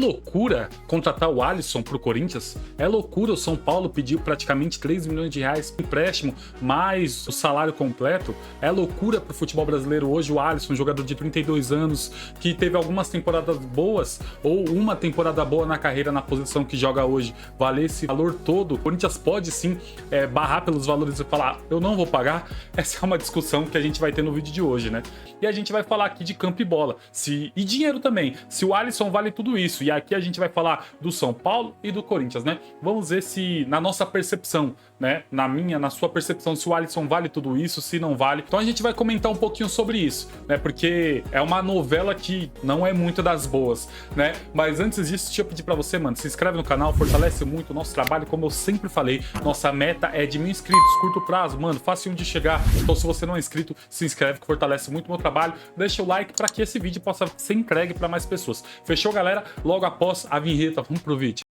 Loucura contratar o Alisson pro Corinthians. É loucura o São Paulo pedir praticamente 3 milhões de reais de empréstimo, mais o salário completo. É loucura pro futebol brasileiro hoje o Alisson, jogador de 32 anos, que teve algumas temporadas boas, ou uma temporada boa na carreira na posição que joga hoje, valer esse valor todo. O Corinthians pode sim barrar pelos valores e falar, eu não vou pagar. Essa é uma discussão que a gente vai ter no vídeo de hoje, né? E a gente vai falar aqui de campo e bola, e dinheiro também, se o Alisson vale tudo isso. E aqui a gente vai falar do São Paulo e do Corinthians, né? Vamos ver se, na nossa percepção, né? Na sua percepção, se o Alisson vale tudo isso, se não vale. Então a gente vai comentar um pouquinho sobre isso, né? Porque é uma novela que não é muito das boas, né? Mas antes disso, deixa eu pedir pra você, mano, se inscreve no canal, fortalece muito o nosso trabalho. Como eu sempre falei, nossa meta é de 1000 inscritos, curto prazo, mano, fácil de chegar. Então se você não é inscrito, se inscreve que fortalece muito o meu trabalho. Deixa o like pra que esse vídeo possa ser entregue pra mais pessoas. Fechou, galera? Logo após a vinheta, vamos pro vídeo.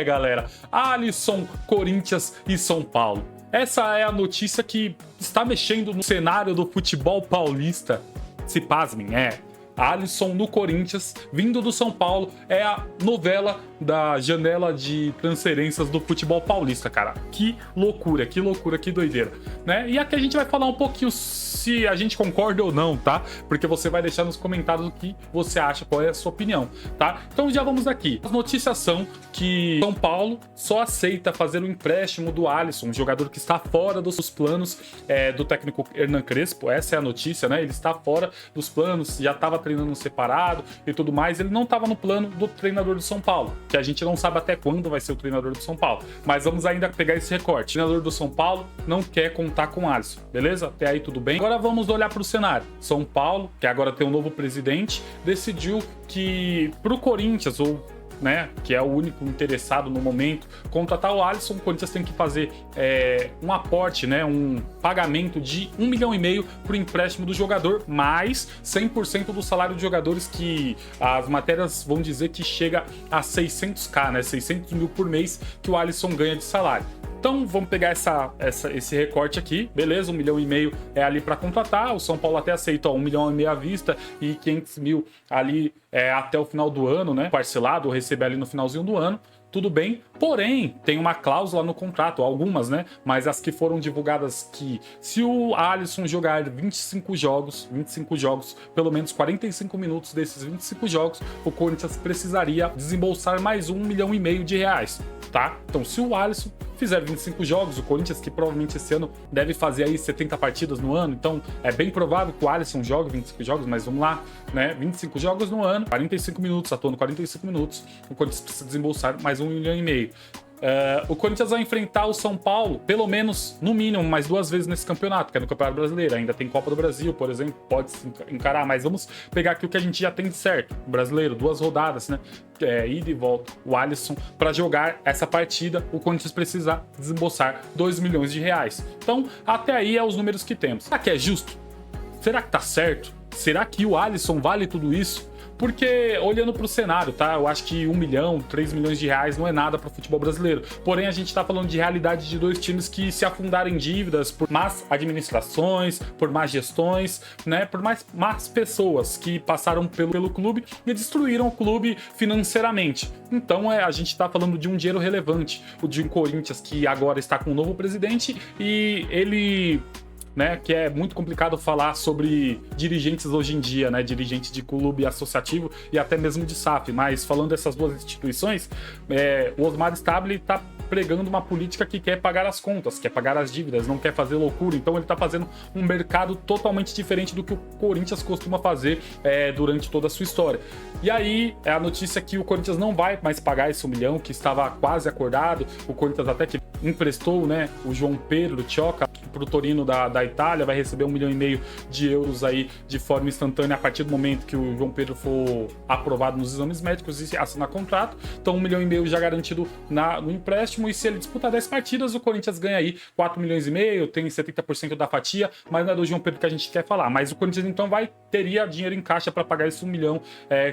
Galera, Alisson, Corinthians e São Paulo. Essa é a notícia que está mexendo no cenário do futebol paulista. Se pasmem, Alisson no Corinthians, vindo do São Paulo, é a novela da janela de transferências do futebol paulista, cara. Que loucura, que doideira, né? E aqui a gente vai falar um pouquinho se a gente concorda ou não, tá? Porque você vai deixar nos comentários o que você acha, qual é a sua opinião, tá? Então já vamos aqui. As notícias são que São Paulo só aceita fazer o empréstimo do Alisson, um jogador que está fora dos planos do técnico Hernan Crespo. Essa é a notícia, né? Ele está fora dos planos, já estava treinando separado e tudo mais. Ele não estava no plano do treinador do São Paulo, que a gente não sabe até quando vai ser o treinador do São Paulo. Mas vamos ainda pegar esse recorte. O treinador do São Paulo não quer contar com o Alisson, beleza? Até aí tudo bem. Agora vamos olhar para o cenário. São Paulo, que agora tem um novo presidente, decidiu que pro Corinthians, ou né, que é o único interessado no momento, contratar o Alisson. O Corinthians tem que fazer um aporte, né, um pagamento de 1,5 milhão pro empréstimo do jogador, mais 100% do salário de jogadores, que as matérias vão dizer que chega a 600k, né, 600 mil por mês que o Alisson ganha de salário. Então vamos pegar esse recorte aqui, beleza? 1,5 milhão é ali para contratar. O São Paulo até aceita 1,5 milhão à vista e 500 mil ali até o final do ano, né? Parcelado, ou receber ali no finalzinho do ano. Tudo bem, porém, tem uma cláusula no contrato, algumas, né? Mas as que foram divulgadas, que se o Alisson jogar 25 jogos, pelo menos 45 minutos desses 25 jogos, o Corinthians precisaria desembolsar mais 1,5 milhão de reais, tá? Então, se o Alisson fizer 25 jogos, o Corinthians, que provavelmente esse ano deve fazer aí 70 partidas no ano, então é bem provável que o Alisson jogue 25 jogos, mas vamos lá, né? 25 jogos no ano, 45 minutos, atuando 45 minutos, o Corinthians precisa desembolsar mais 1,5 milhão. O Corinthians vai enfrentar o São Paulo, pelo menos, no mínimo, mais 2 vezes nesse campeonato, que é no Campeonato Brasileiro. Ainda tem Copa do Brasil, por exemplo, pode se encarar, mas vamos pegar aqui o que a gente já tem de certo. O Brasileiro, 2 rodadas, né? Ida e volta. O Alisson, para jogar essa partida, o Corinthians precisa desembolsar 2 milhões de reais. Então, até aí é os números que temos. Será que é justo? Será que tá certo? Será que o Alisson vale tudo isso? Porque, olhando para o cenário, tá? Eu acho que 1 milhão, 3 milhões de reais não é nada para o futebol brasileiro. Porém, a gente está falando de realidade de 2 times que se afundaram em dívidas por más administrações, por más gestões, né? Por más pessoas que passaram pelo clube e destruíram o clube financeiramente. Então, a gente está falando de um dinheiro relevante. O de um Corinthians que agora está com um novo presidente e ele, né, que é muito complicado falar sobre dirigentes hoje em dia, né, dirigentes de clube associativo e até mesmo de SAF, mas falando dessas 2 instituições, o Osmar Stabile está pregando uma política que quer pagar as contas, quer pagar as dívidas, não quer fazer loucura. Então ele está fazendo um mercado totalmente diferente do que o Corinthians costuma fazer durante toda a sua história. E aí é a notícia que o Corinthians não vai mais pagar esse 1 milhão, que estava quase acordado. O Corinthians até que emprestou, né, o João Pedro Chiocca para o Torino da Itália, vai receber 1,5 milhão de euros aí de forma instantânea a partir do momento que o João Pedro for aprovado nos exames médicos e assinar contrato. Então 1,5 milhão já garantido no empréstimo, e se ele disputar 10 partidas, o Corinthians ganha aí 4,5 milhões, tem 70% da fatia, mas não é do João Pedro que a gente quer falar. Mas o Corinthians então teria dinheiro em caixa para pagar esse 1 milhão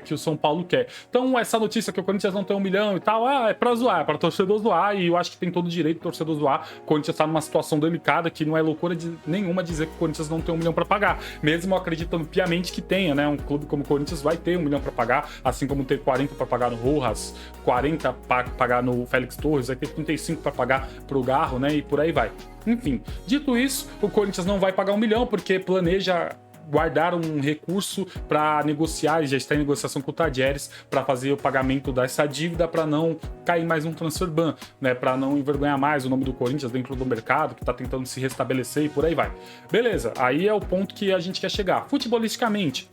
que o São Paulo quer. Então essa notícia que o Corinthians não tem 1 milhão e tal, é para zoar, é para torcedor zoar, e eu acho que tem todo o direito do torcedor zoar. O Corinthians está numa situação delicada, que não é loucura nenhuma dizer que o Corinthians não tem 1 milhão para pagar, mesmo acreditando piamente que tenha, né? Um clube como o Corinthians vai ter 1 milhão para pagar, assim como ter 40 para pagar no Rojas, 40 para pagar no Félix Torres, vai ter 35 para pagar pro Garro, né? E por aí vai. Enfim, dito isso, o Corinthians não vai pagar 1 milhão porque planeja guardar um recurso para negociar, já está em negociação com o Tadieres para fazer o pagamento dessa dívida, para não cair mais um transfer ban, né, para não envergonhar mais o nome do Corinthians dentro do mercado, que está tentando se restabelecer e por aí vai. Beleza, aí é o ponto que a gente quer chegar. Futebolisticamente,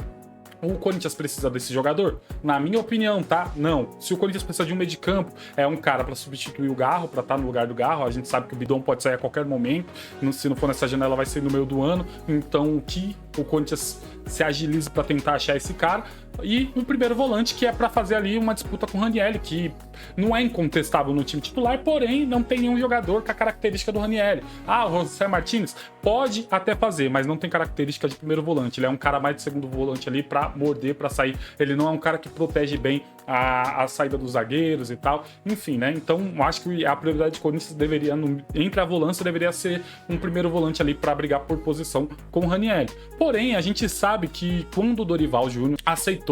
o Corinthians precisa desse jogador? Na minha opinião, tá? Não. Se o Corinthians precisa de um meio de campo, é um cara para substituir o Garro, para estar no lugar do Garro. A gente sabe que o Bidon pode sair a qualquer momento. Se não for nessa janela, vai ser no meio do ano. Então, que o Corinthians se agilize para tentar achar esse cara. E um primeiro volante, que é para fazer ali uma disputa com o Ranieri, que não é incontestável no time titular, porém não tem nenhum jogador com a característica do Ranieri. Ah, o José Martínez pode até fazer, mas não tem característica de primeiro volante. Ele é um cara mais de segundo volante ali para morder, para sair. Ele não é um cara que protege bem a saída dos zagueiros e tal. Enfim, né? Então, acho que a prioridade do Corinthians deveria, entre a volância, deveria ser um primeiro volante ali para brigar por posição com o Ranieri. Porém, a gente sabe que quando o Dorival Júnior aceitou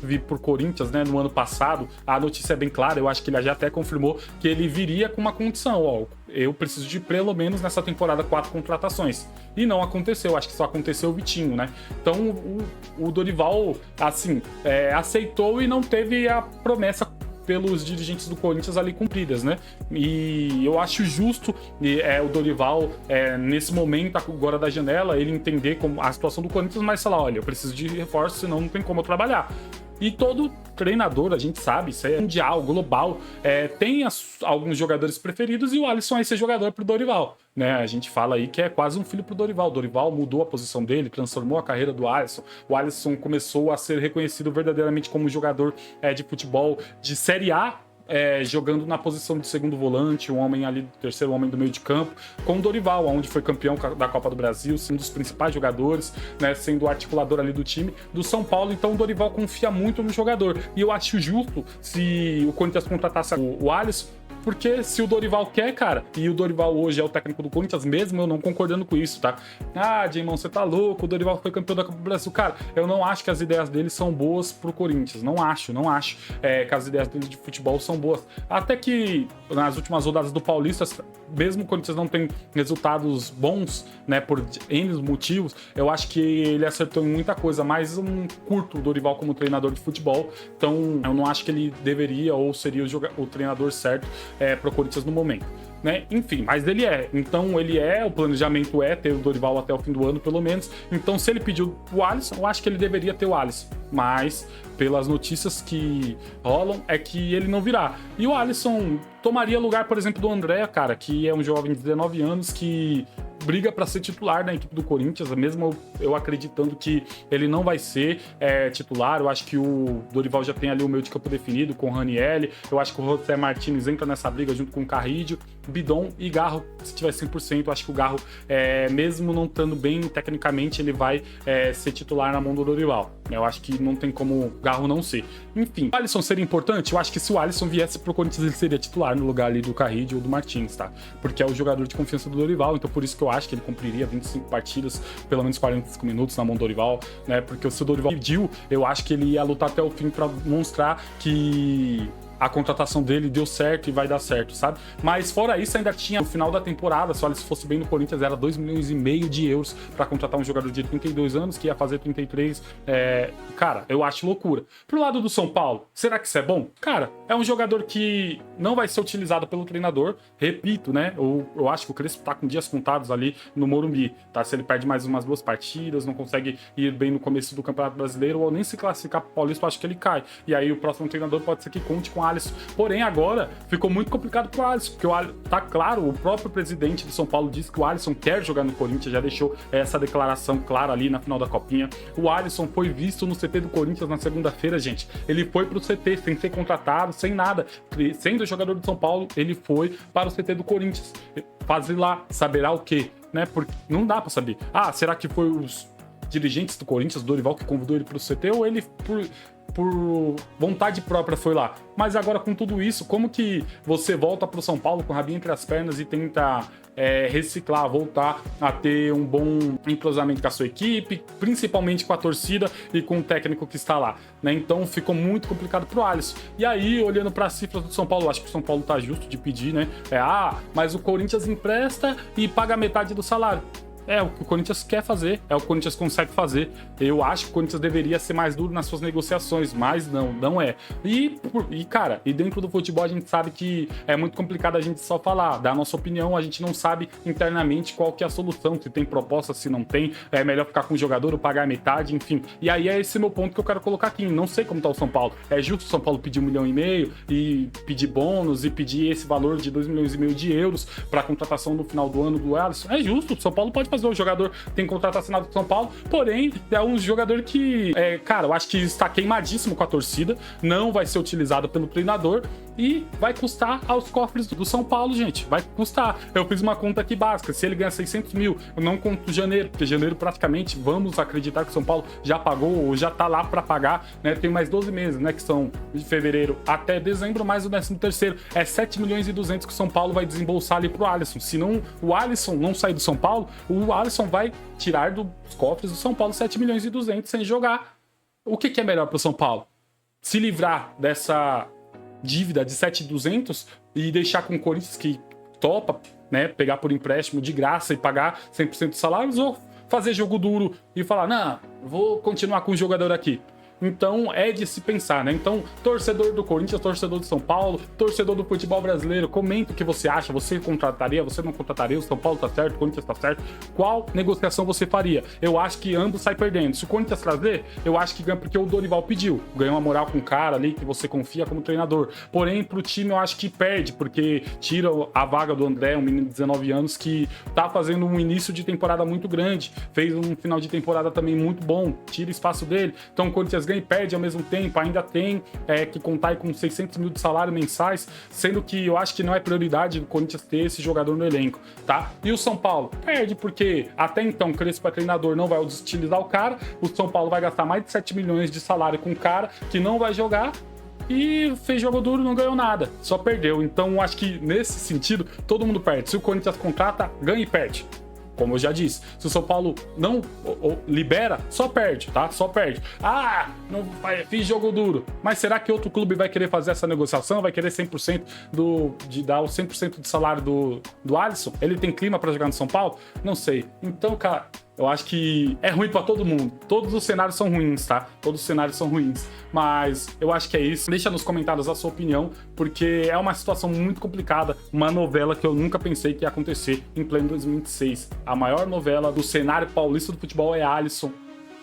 vir por Corinthians, né, no ano passado, a notícia é bem clara, eu acho que ele já até confirmou que ele viria com uma condição, ó, eu preciso de pelo menos nessa temporada 4 contratações. E não aconteceu, acho que só aconteceu o Vitinho, né? Então o Dorival, assim, aceitou e não teve a promessa pelos dirigentes do Corinthians ali cumpridas, né? E eu acho justo o Dorival, nesse momento agora da janela, ele entender como a situação do Corinthians, mas falar, olha, eu preciso de reforço, senão não tem como eu trabalhar. E todo treinador, a gente sabe, isso é mundial, global, tem alguns jogadores preferidos e o Alisson é esse jogador pro Dorival, né? A gente fala aí que é quase um filho pro Dorival. O Dorival mudou a posição dele, transformou a carreira do Alisson. O Alisson começou a ser reconhecido verdadeiramente como jogador de futebol de Série A, jogando na posição de segundo volante, um homem ali, terceiro homem do meio de campo, com o Dorival, onde foi campeão da Copa do Brasil, sendo um dos principais jogadores, né, sendo o articulador ali do time do São Paulo. Então o Dorival confia muito no jogador. E eu acho justo se o Corinthians contratasse o Alisson, porque se o Dorival quer, cara, e o Dorival hoje é o técnico do Corinthians, mesmo eu não concordando com isso, tá? Ah, Jaimão, você tá louco, o Dorival foi campeão da Copa do Brasil. Cara, eu não acho que as ideias dele são boas pro Corinthians, não acho que as ideias dele de futebol são boas. Até que nas últimas rodadas do Paulista, mesmo o Corinthians não tem resultados bons, né, por N motivos, eu acho que ele acertou em muita coisa, mas um curto o Dorival como treinador de futebol, então eu não acho que ele deveria ou seria o treinador certo pro Corinthians no momento, né? Enfim, mas ele então o planejamento é ter o Dorival até o fim do ano, pelo menos. Então, se ele pediu o Alisson, eu acho que ele deveria ter o Alisson, mas pelas notícias que rolam, é que ele não virá. E o Alisson tomaria lugar, por exemplo, do André, cara, que é um jovem de 19 anos que briga para ser titular na equipe do Corinthians, mesmo eu acreditando que ele não vai ser titular. Eu acho que o Dorival já tem ali o meio de campo definido com o Ranieri. Eu acho que o José Martínez entra nessa briga junto com o Carrídio, Bidon e Garro. Se tiver 100%, eu acho que o Garro, mesmo não estando bem tecnicamente, ele vai ser titular na mão do Dorival. Eu acho que não tem como o Garro não ser. Enfim, o Alisson seria importante? Eu acho que se o Alisson viesse pro Corinthians, ele seria titular no lugar ali do Carrídio ou do Martins, tá? Porque é o jogador de confiança do Dorival, então por isso que eu acho que ele cumpriria 25 partidas, pelo menos 45 minutos na mão do Dorival, né? Porque se o Dorival pediu, eu acho que ele ia lutar até o fim para mostrar que a contratação dele deu certo e vai dar certo, sabe? Mas fora isso, ainda tinha no final da temporada, se o Alisson fosse bem no Corinthians, era 2,5 milhões de euros para contratar um jogador de 32 anos, que ia fazer 33. Cara, eu acho loucura. Pro lado do São Paulo, será que isso é bom? Cara, é um jogador que não vai ser utilizado pelo treinador, repito, né? Eu acho que o Crespo tá com dias contados ali no Morumbi, tá? Se ele perde mais umas 2 partidas, não consegue ir bem no começo do Campeonato Brasileiro, ou nem se classificar pro Paulista, eu acho que ele cai. E aí o próximo treinador pode ser que conte com a Alisson. Porém, agora ficou muito complicado pro Alisson, porque tá claro, o próprio presidente do São Paulo disse que o Alisson quer jogar no Corinthians, já deixou essa declaração clara ali na final da Copinha. O Alisson foi visto no CT do Corinthians na segunda-feira, gente. Ele foi pro CT sem ser contratado, sem nada. Sendo jogador do São Paulo, ele foi para o CT do Corinthians. Fazer lá, saberá o quê? Né? Porque não dá pra saber. Ah, será que foi os dirigentes do Corinthians, do Dorival, que convidou ele pro CT, ou ele por vontade própria foi lá. Mas agora com tudo isso, como que você volta pro São Paulo com o rabinho entre as pernas e tenta reciclar, voltar a ter um bom entrosamento com a sua equipe, principalmente com a torcida e com o técnico que está lá, né? Então ficou muito complicado pro Alisson. E aí, olhando para as cifras do São Paulo, acho que o São Paulo tá justo de pedir, né? Mas o Corinthians empresta e paga metade do salário. É o que o Corinthians quer fazer, é o que o Corinthians consegue fazer. Eu acho que o Corinthians deveria ser mais duro nas suas negociações, mas não é. E cara, dentro do futebol a gente sabe que é muito complicado a gente só falar, dar a nossa opinião, a gente não sabe internamente qual que é a solução, se tem proposta, se não tem, é melhor ficar com o jogador ou pagar metade, enfim. E aí é esse meu ponto que eu quero colocar aqui. Não sei como tá o São Paulo. É justo o São Paulo pedir 1,5 milhão e pedir bônus e pedir esse valor de 2,5 milhões de euros para a contratação no final do ano do Alisson? É justo, o São Paulo pode fazer. O jogador tem contrato assinado com o São Paulo, porém é um jogador que, cara, eu acho que está queimadíssimo com a torcida, não vai ser utilizado pelo treinador e vai custar aos cofres do São Paulo, gente, vai custar. Eu fiz uma conta aqui básica, se ele ganha 600 mil, eu não conto janeiro, porque janeiro praticamente, vamos acreditar que o São Paulo já pagou ou já tá lá para pagar, né, tem mais 12 meses, né, que são de fevereiro até dezembro, mais o 13º, é 7 milhões e 200 que o São Paulo vai desembolsar ali pro Alisson. Se não, o Alisson não sair do São Paulo, o Alisson vai tirar dos cofres do São Paulo 7 milhões e 200 sem jogar. O que é melhor pro São Paulo? Se livrar dessa dívida de 7.200 e deixar com o Corinthians que topa, né, pegar por empréstimo de graça e pagar 100% dos salários, ou fazer jogo duro e falar, não, vou continuar com o jogador aqui. Então é de se pensar, né? Então, torcedor do Corinthians, torcedor do São Paulo, torcedor do futebol brasileiro, comenta o que você acha. Você contrataria, você não contrataria? O São Paulo tá certo, o Corinthians tá certo. Qual negociação você faria? Eu acho que ambos saem perdendo. Se o Corinthians trazer, eu acho que ganha porque o Dorival pediu. Ganhou uma moral com o cara ali que você confia como treinador. Porém, pro time eu acho que perde, porque tira a vaga do André, um menino de 19 anos que tá fazendo um início de temporada muito grande. Fez um final de temporada também muito bom. Tira espaço dele. Então o Corinthians ganha e perde ao mesmo tempo, ainda tem que contar com 600 mil de salário mensais, sendo que eu acho que não é prioridade do Corinthians ter esse jogador no elenco, tá? E o São Paulo perde porque até então Crespo é treinador, não vai utilizar o cara, o São Paulo vai gastar mais de 7 milhões de salário com um cara que não vai jogar e fez jogo duro, não ganhou nada, só perdeu. Então acho que nesse sentido todo mundo perde. Se o Corinthians contrata, ganha e perde. Como eu já disse, se o São Paulo não libera, só perde, tá? Só perde. Não fiz jogo duro. Mas será que outro clube vai querer fazer essa negociação? Vai querer 100% de dar o 100% de salário do Alisson? Ele tem clima para jogar no São Paulo? Não sei. Então, cara, eu acho que é ruim pra todo mundo. Todos os cenários são ruins, tá? Todos os cenários são ruins. Mas eu acho que é isso. Deixa nos comentários a sua opinião, porque é uma situação muito complicada. Uma novela que eu nunca pensei que ia acontecer em pleno 2026. A maior novela do cenário paulista do futebol é Alisson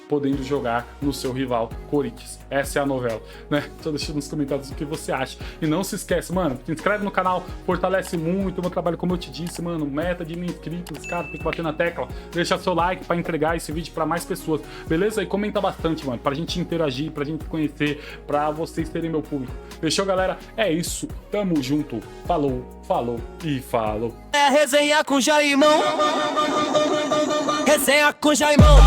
podendo jogar no seu rival Corinthians. Essa é a novela, né? Então deixa nos comentários o que você acha. E não se esquece, mano, se inscreve no canal, fortalece muito o meu trabalho, como eu te disse, mano, meta de 1.000 inscritos, cara, tem que bater na tecla, deixa seu like pra entregar esse vídeo pra mais pessoas, beleza? E comenta bastante, mano, pra gente interagir, pra gente conhecer, pra vocês terem meu público. Fechou, galera? É isso, tamo junto, falou, falou e falou. É resenha com Jaimão, resenha com Jaimão.